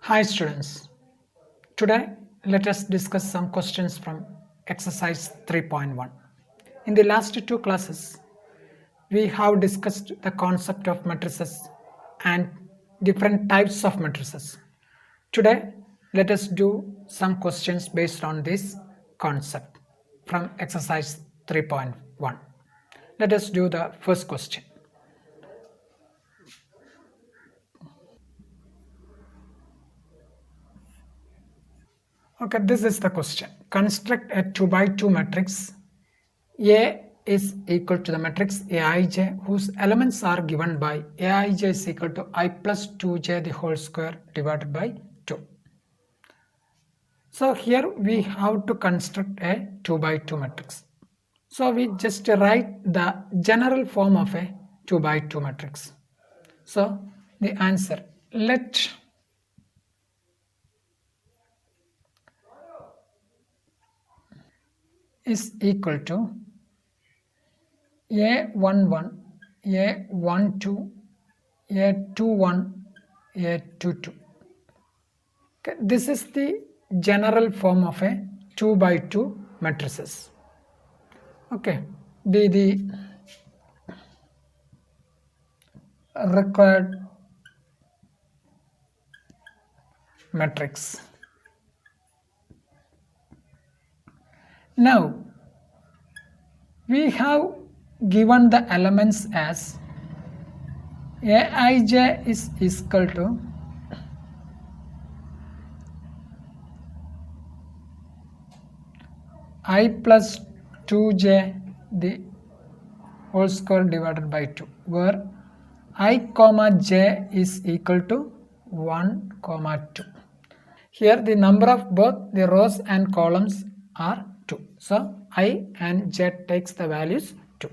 Hi students, today let us discuss some questions from exercise 3.1. In the last two classes, we have discussed the concept of matrices and different types of matrices. Today, let us do some questions based on this concept from exercise 3.1. Let us do the first question. Okay, this is the question. Construct a 2 by 2 matrix. A is equal to the matrix Aij whose elements are given by Aij is equal to I plus 2j the whole square divided by 2. So here we have to construct a 2 by 2 matrix. So we just write the general form of a 2 by 2 matrix. So the answer, let is equal to A11, A12, A21, A22. Okay, this is the general form of a 2 by 2 matrices. Okay, be the required matrix. Now we have given the elements as Aij is equal to I plus 2j the whole square divided by 2, where I comma j is equal to 1 comma 2. Here the number of both the rows and columns are 2. So I and j takes the values 2.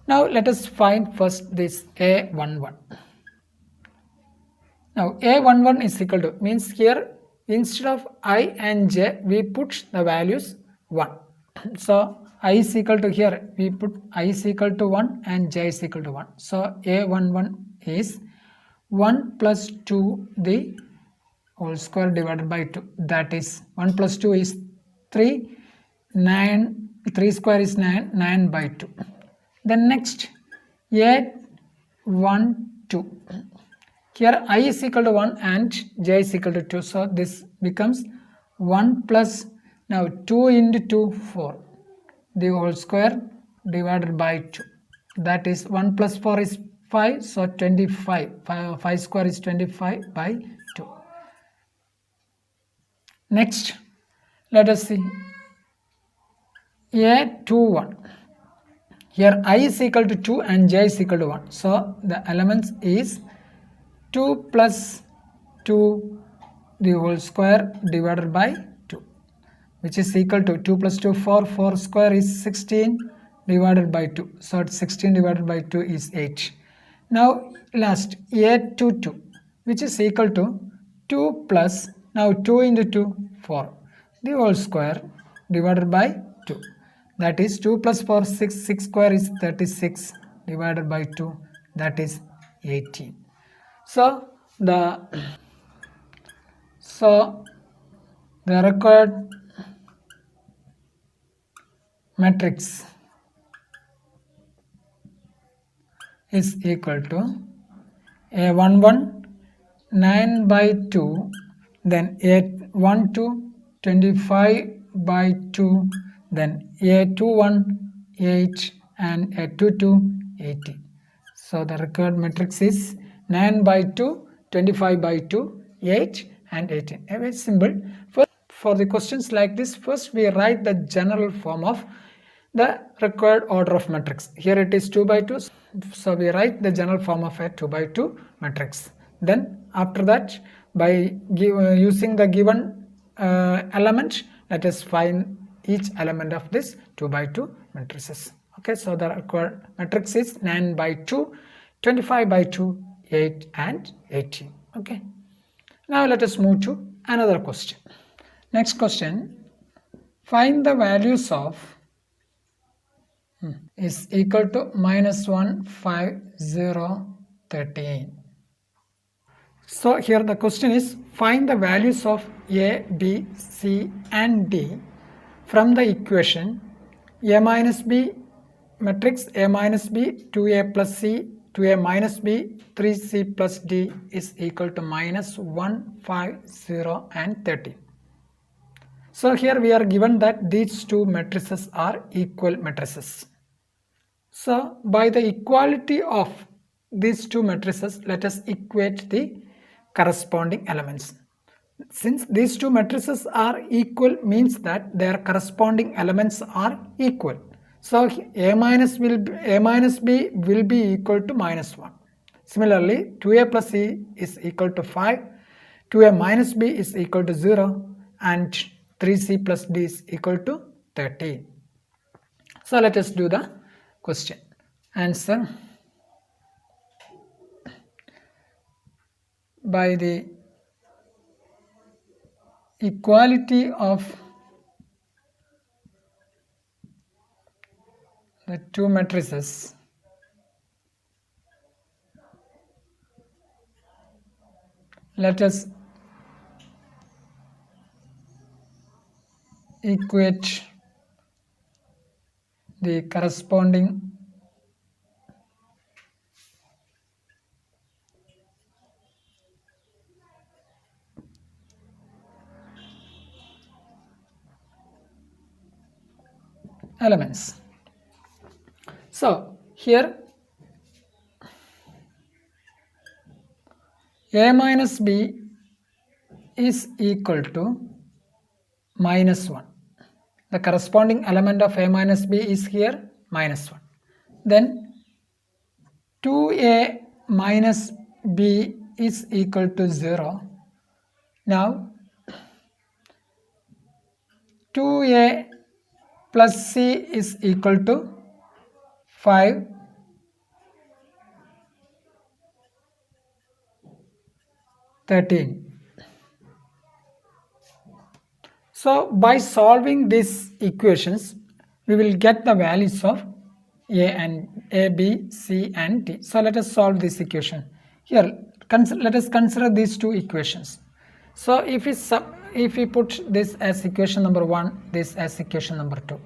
Now let us find first this A11. Now A11 is equal to, means here instead of I and j we put the values 1. So I is equal to, here we put I is equal to 1 and j is equal to 1. So A11 is 1 plus 2 the whole square divided by 2, that is 1 plus 2 is 3, 9, 3 square is 9, 9 by 2. Then next A12, here I is equal to 1 and j is equal to 2, so this becomes 1 plus, now 2 into 2, 4, the whole square divided by 2, that is 1 plus 4 is 5, so 25, 5 square is 25 by 2. Next, let us see A21. Here I is equal to 2 and j is equal to 1. So the elements is 2 plus 2 the whole square divided by 2, which is equal to 2 plus 2, 4, 4 square is 16 divided by 2. So 16 divided by 2 is 8. Now last A22, which is equal to 2 plus, now 2 into 2, 4, the whole square divided by 2, that is 2 plus 4, 6, 6 square is 36 divided by 2, that is 18. So the required matrix is equal to A11 9 by 2, then A12 25 by 2, then A21 8 and A22 18. So the required matrix is 9 by 2, 25 by 2, 8 and 18. Very simple. For the questions like this, first we write the general form of the required order of matrix. Here it is 2 by 2, so we write the general form of a 2 by 2 matrix. Then after that, by using the given element, let us find each element of this 2 by 2 matrices. Okay, so the required matrix is 9 by 2, 25 by 2, 8 and 18. Okay, now let us move to another question. Next question, find the values of is equal to -1, 5, 0, 13. So here the question is, find the values of a, b, c and d from the equation a minus b matrix a minus b 2a plus c 2a minus b 3c plus d is equal to minus 1, 5, 0 and 13. So here we are given that these two matrices are equal matrices. So by the equality of these two matrices, let us equate the corresponding elements. Since these two matrices are equal means that their corresponding elements are equal. So a minus b will be equal to minus 1. Similarly, 2a plus c is equal to 5, 2a minus b is equal to 0 and 3c plus d is equal to 13. So let us do the question. Answer: by the equality of the two matrices, let us equate the corresponding elements. So here a minus b is equal to minus 1. The corresponding element of a minus b is here minus 1. Then 2a minus b is equal to 0. Now 2a plus c is equal to 5, 13. So by solving these equations, we will get the values of a, b, c and d. So let us solve this equation. Here let us consider these two equations. So if we put this as equation number 1, this as equation number 2,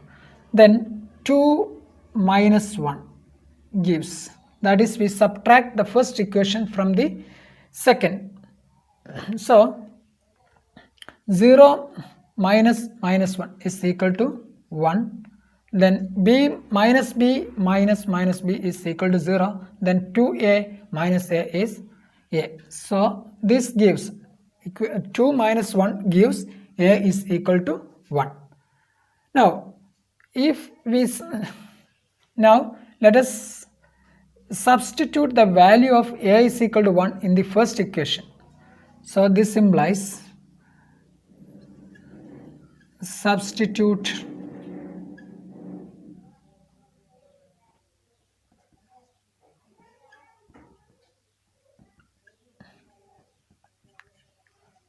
then 2 minus 1 gives, that is, we subtract the first equation from the second. So 0 minus minus 1 is equal to 1. Then b minus b minus minus b is equal to 0. Then 2a minus a is a. So this gives 2 minus 1 gives a is equal to 1. Now if we now let us substitute the value of a is equal to 1 in the first equation. So this implies substitute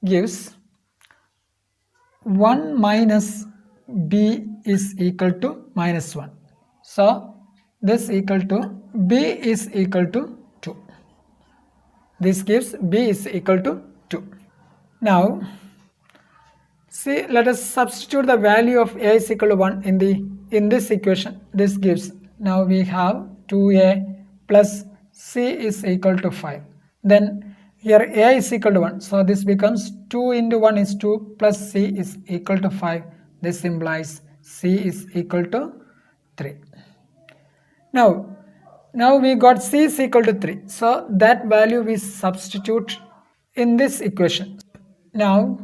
gives 1 minus b is equal to minus 1. So this equal to b is equal to 2. This gives b is equal to 2. Now see, let us substitute the value of a is equal to 1 in this equation. This gives, now we have 2a plus c is equal to 5. Then here a is equal to 1. So this becomes 2 into 1 is 2 plus c is equal to 5. This implies c is equal to 3. Now we got c is equal to 3. So that value we substitute in this equation. Now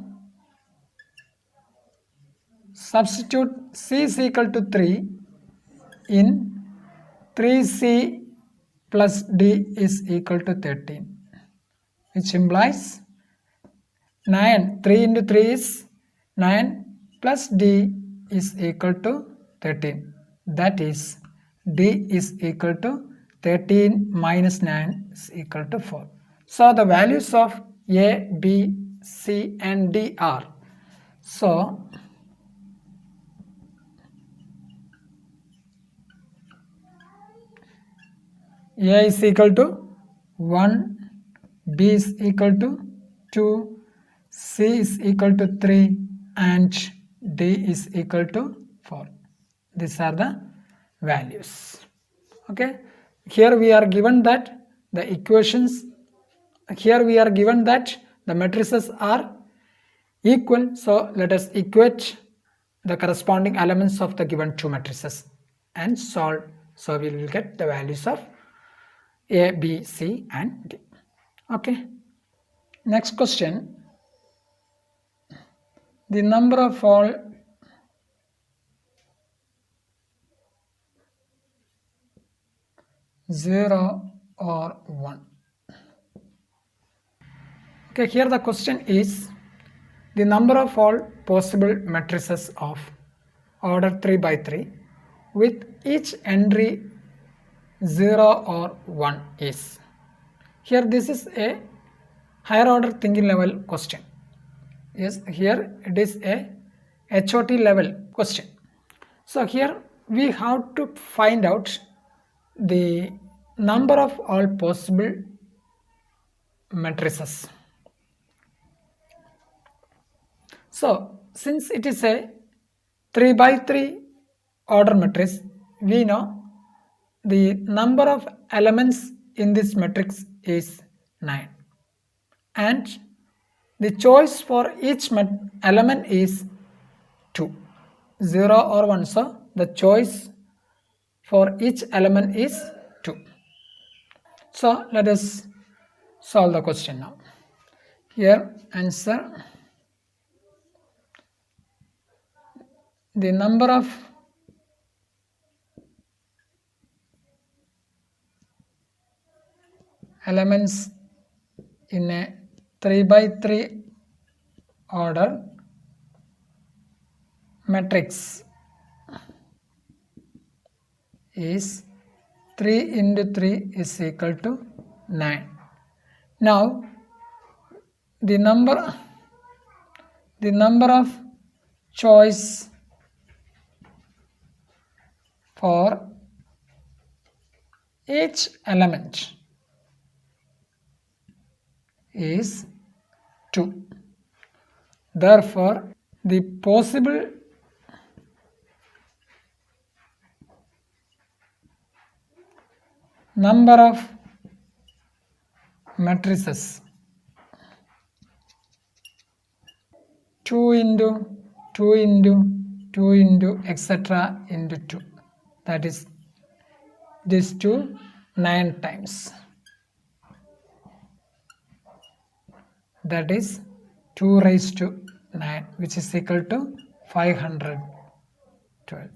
substitute c is equal to 3 in 3c plus d is equal to 13, which implies 9. 3 into 3 is 9 plus d is equal to 13. That is, d is equal to 13 minus 9 is equal to 4. So the values of a, b, c and d are, so a is equal to 1, B is equal to 2, C is equal to 3 and D is equal to 4. These are the values. Okay, here we are given that the equations, here we are given that the matrices are equal. So let us equate the corresponding elements of the given two matrices and solve. So we will get the values of A, B, C and D. Okay. Next question. The number of all zero or 1. Okay, here the question is the number of all possible matrices of order 3 by 3 with each entry 0 or 1 is. Here this is a higher order thinking level question. Yes, here it is a HOT level question. So here we have to find out the number of all possible matrices. So since it is a 3 by 3 order matrix, we know the number of elements in this matrix is 9 and the choice for each element is 2, 0 or 1. So the choice for each element is 2. So let us solve the question now. Here answer, the number of elements in a 3 by 3 order matrix is 3 into 3 is equal to 9. Now the number of choice for each element is 2. Therefore, the possible number of matrices 2 into 2 into 2 into etc. into 2, that is this 2 9 times, that is 2 raised to 9, which is equal to 512.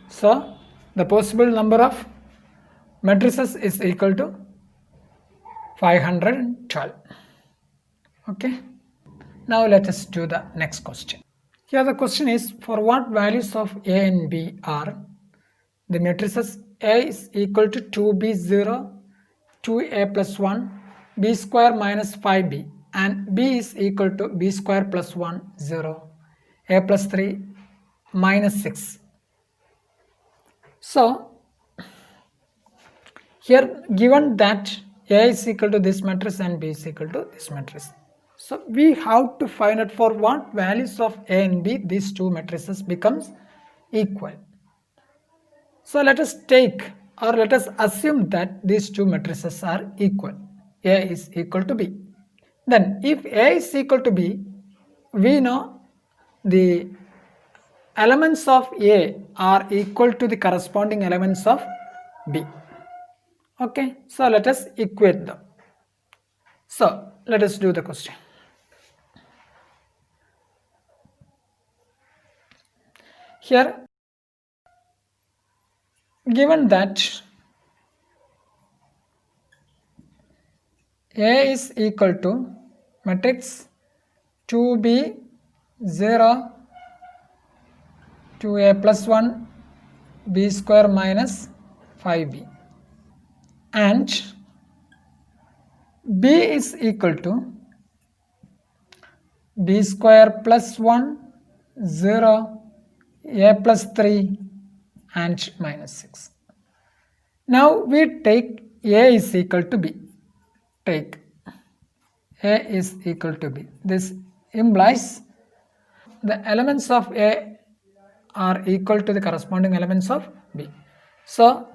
So the possible number of matrices is equal to 512. Okay. Now let us do the next question. Here the question is, for what values of A and B are the matrices A is equal to 2B0, 2A plus 1, B square minus 5B, and B is equal to B square plus 1, 0, A plus 3, minus 6. So here given that A is equal to this matrix and B is equal to this matrix. So we have to find out for what values of A and B these two matrices becomes equal. So let us take, or let us assume that these two matrices are equal. A is equal to B. Then if A is equal to B, we know the elements of A are equal to the corresponding elements of B. Okay, so let us equate them. So let us do the question. Here given that A is equal to matrix 2B 0, 2A plus 1, B square minus 5B, and B is equal to B square plus 1, 0, A plus 3 and minus 6. Now we take A is equal to B. take A is equal to B. This implies the elements of A are equal to the corresponding elements of B. So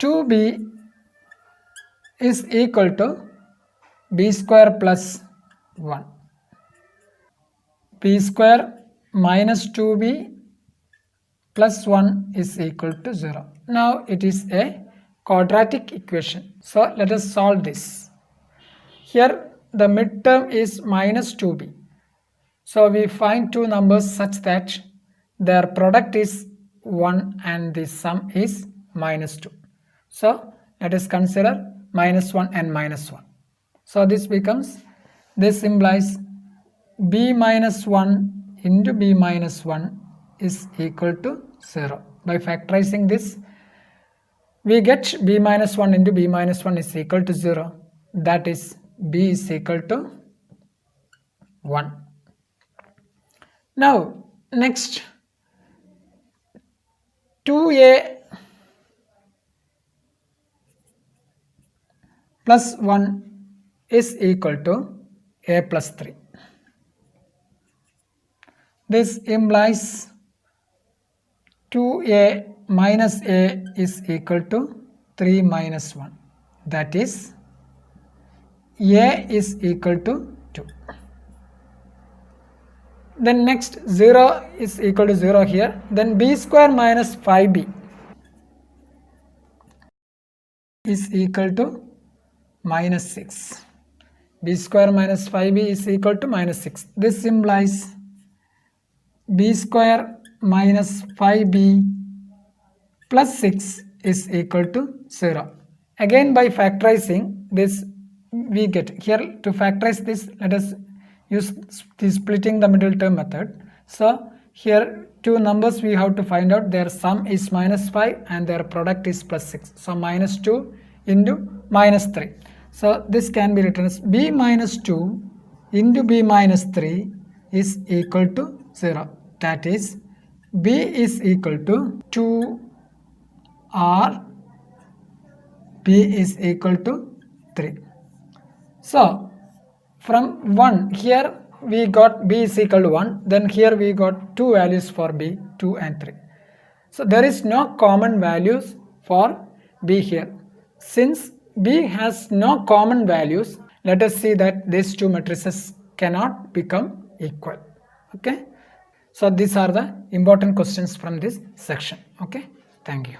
2B is equal to B square plus 1. B square minus 2B plus 1 is equal to 0. Now it is a quadratic equation. So let us solve this. Here the midterm is minus 2B. So we find two numbers such that their product is 1 and the sum is minus 2. So let us consider minus 1 and minus 1. So this implies B minus 1 into B minus 1 is equal to 0. By factorizing this, we get B minus 1 into B minus 1 is equal to 0. That is B is equal to 1. Now next, 2A plus 1 is equal to A plus 3. This implies 2A minus A is equal to 3 minus 1. That is A is equal to 2. Then next 0 is equal to 0 here. Then B square minus 5B is equal to minus 6. B square minus 5B is equal to minus 6. This implies B square minus 5B plus 6 is equal to 0. Again by factorizing this we get here. To factorize this, let us use the splitting the middle term method. So here two numbers we have to find out, their sum is minus 5 and their product is plus 6. So minus 2 into minus 3. So this can be written as B minus 2 into B minus 3 is equal to 0. That is B is equal to 2 or B is equal to 3. So from 1 here we got B is equal to 1, then here we got two values for B, 2 and 3. So there is no common values for B here. Since B has no common values, let us see that these two matrices cannot become equal. Okay. So these are the important questions from this section. Okay. Thank you.